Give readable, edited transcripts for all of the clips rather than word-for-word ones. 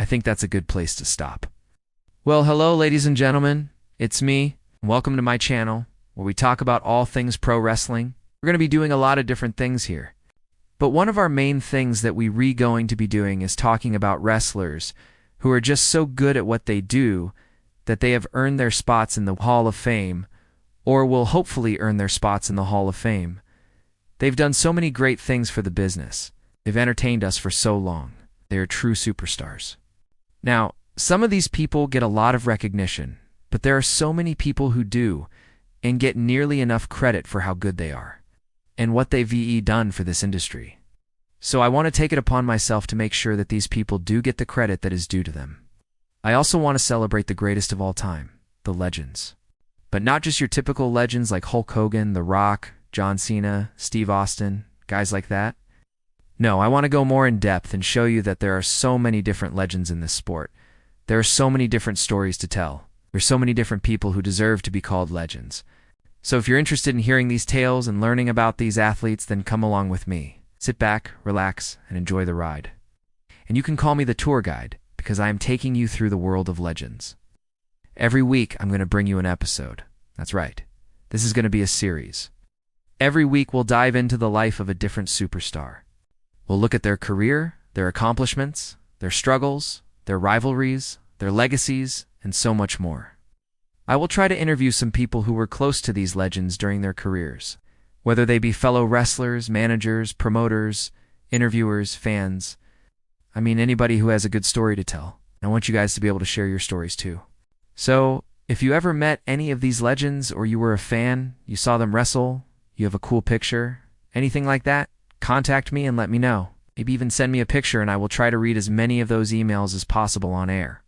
I think that's a good place to stop. Well, hello, ladies and gentlemen. It's me. Welcome to my channel, where we talk about all things pro wrestling. We're going to be doing a lot of different things here. But one of our main things that we're going to be doing is talking about wrestlers who are just so good at what they do that they have earned their spots in the Hall of Fame, or will hopefully earn their spots in the Hall of Fame. They've done so many great things for the business. They've entertained us for so long. They are true superstars. Now, some of these people get a lot of recognition, but there are so many people who do and get nearly enough credit for how good they are and what they've done for this industry. So I want to take it upon myself to make sure that these people do get the credit that is due to them. I also want to celebrate the greatest of all time, the legends. But not just your typical legends like Hulk Hogan, The Rock, John Cena, Steve Austin, guys like that. No, I want to go more in depth and show you that there are so many different legends in this sport. There are so many different stories to tell. There's so many different people who deserve to be called legends. So if you're interested in hearing these tales and learning about these athletes, then come along with me. Sit back, relax, and enjoy the ride. And you can call me the tour guide, because I am taking you through the world of legends. Every week, I'm going to bring you an episode. That's right. This is going to be a series. Every week, we'll dive into the life of a different superstar. We'll look at their career, their accomplishments, their struggles, their rivalries, their legacies, and so much more. I will try to interview some people who were close to these legends during their careers, whether they be fellow wrestlers, managers, promoters, interviewers, fans. I mean, anybody who has a good story to tell. I want you guys to be able to share your stories too. So, if you ever met any of these legends, or you were a fan, you saw them wrestle, you have a cool picture, anything like that, contact me and let me know. Maybe even send me a picture and I will try to read as many of those emails as possible on air.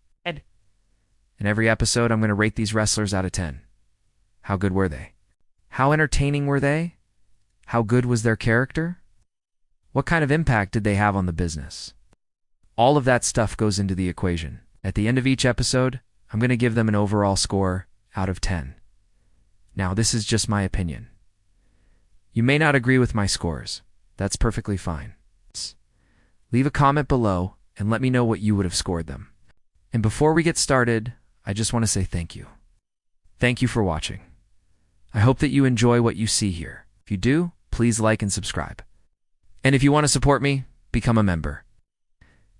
In every episode, I'm going to rate these wrestlers out of 10. How good were they? How entertaining were they? How good was their character? What kind of impact did they have on the business? All of that stuff goes into the equation. At the end of each episode, I'm going to give them an overall score out of 10. Now, this is just my opinion. You may not agree with my scores. That's perfectly fine. Leave a comment below and let me know what you would have scored them. And before we get started, I just want to say thank you. Thank you for watching. I hope that you enjoy what you see here. If you do, please like and subscribe. And if you want to support me, become a member.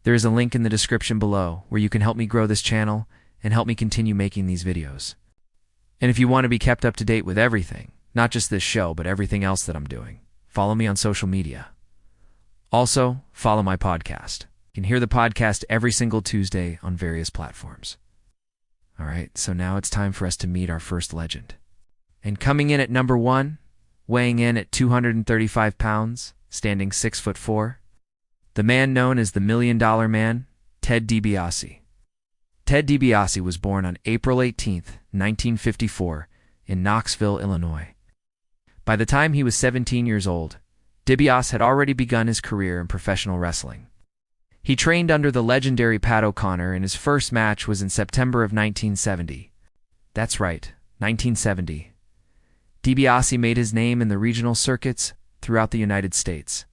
There is a link in the description below where you can help me grow this channel and help me continue making these videos. And if you want to be kept up to date with everything, not just this show, but everything else that I'm doing, follow me on social media. Also, follow my podcast. You can hear the podcast every single Tuesday on various platforms. All right, so now it's time for us to meet our first legend. And coming in at number 1, weighing in at 235 pounds, standing 6'4", the man known as the $1 Million Man, Ted DiBiase. Ted DiBiase was born on April 18, 1954, in Knoxville, Illinois. By the time he was 17 years old, DiBiase had already begun his career in professional wrestling. He trained under the legendary Pat O'Connor, and his first match was in September of 1970. That's right, 1970. DiBiase made his name in the regional circuits throughout the United States.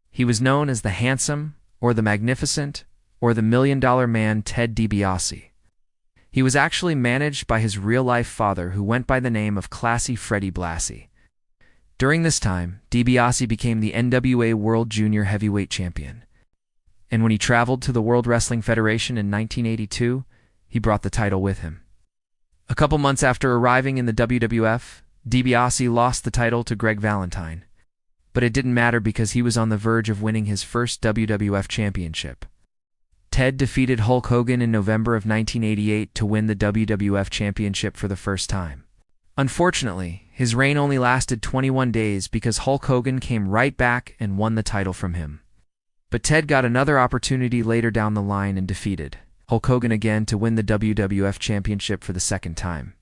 He was known as the Handsome, or the Magnificent, or the $1 Million Man, Ted DiBiase. He was actually managed by his real-life father, who went by the name of Classy Freddie Blassie. During this time, DiBiase became the NWA World Junior Heavyweight Champion. And when he traveled to the World Wrestling Federation in 1982, he brought the title with him. A couple months after arriving in the WWF, DiBiase lost the title to Greg Valentine. But it didn't matter because he was on the verge of winning his first WWF championship. Ted defeated Hulk Hogan in November of 1988 to win the WWF championship for the first time. Unfortunately, his reign only lasted 21 days because Hulk Hogan came right back and won the title from him. But Ted got another opportunity later down the line and defeated Hulk Hogan again to win the WWF championship for the second time.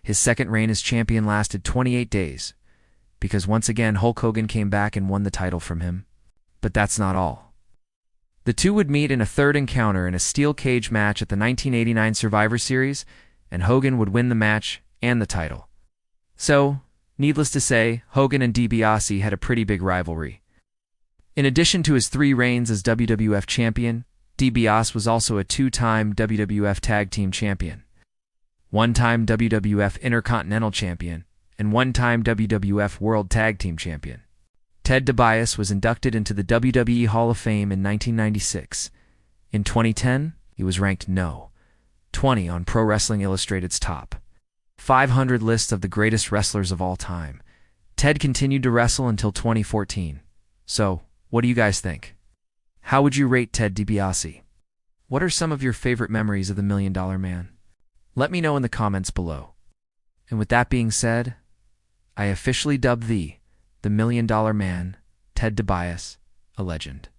His second reign as champion lasted 28 days, because once again Hulk Hogan came back and won the title from him. But that's not all. The two would meet in a third encounter in a steel cage match at the 1989 Survivor Series, and Hogan would win the match and the title. So, needless to say, Hogan and DiBiase had a pretty big rivalry. In addition to his 3 reigns as WWF champion, DiBiase was also a two-time WWF Tag Team Champion, one-time WWF Intercontinental Champion, and one-time WWF World Tag Team Champion. Ted DiBiase was inducted into the WWE Hall of Fame in 1996. In 2010, he was ranked No. 20 on Pro Wrestling Illustrated's top 500 list of the greatest wrestlers of all time. Ted continued to wrestle until 2014. So, what do you guys think? How would you rate Ted DiBiase? What are some of your favorite memories of the Million Dollar Man? Let me know in the comments below. And with that being said, I officially dub thee, the Million Dollar Man, Ted DiBiase, a legend.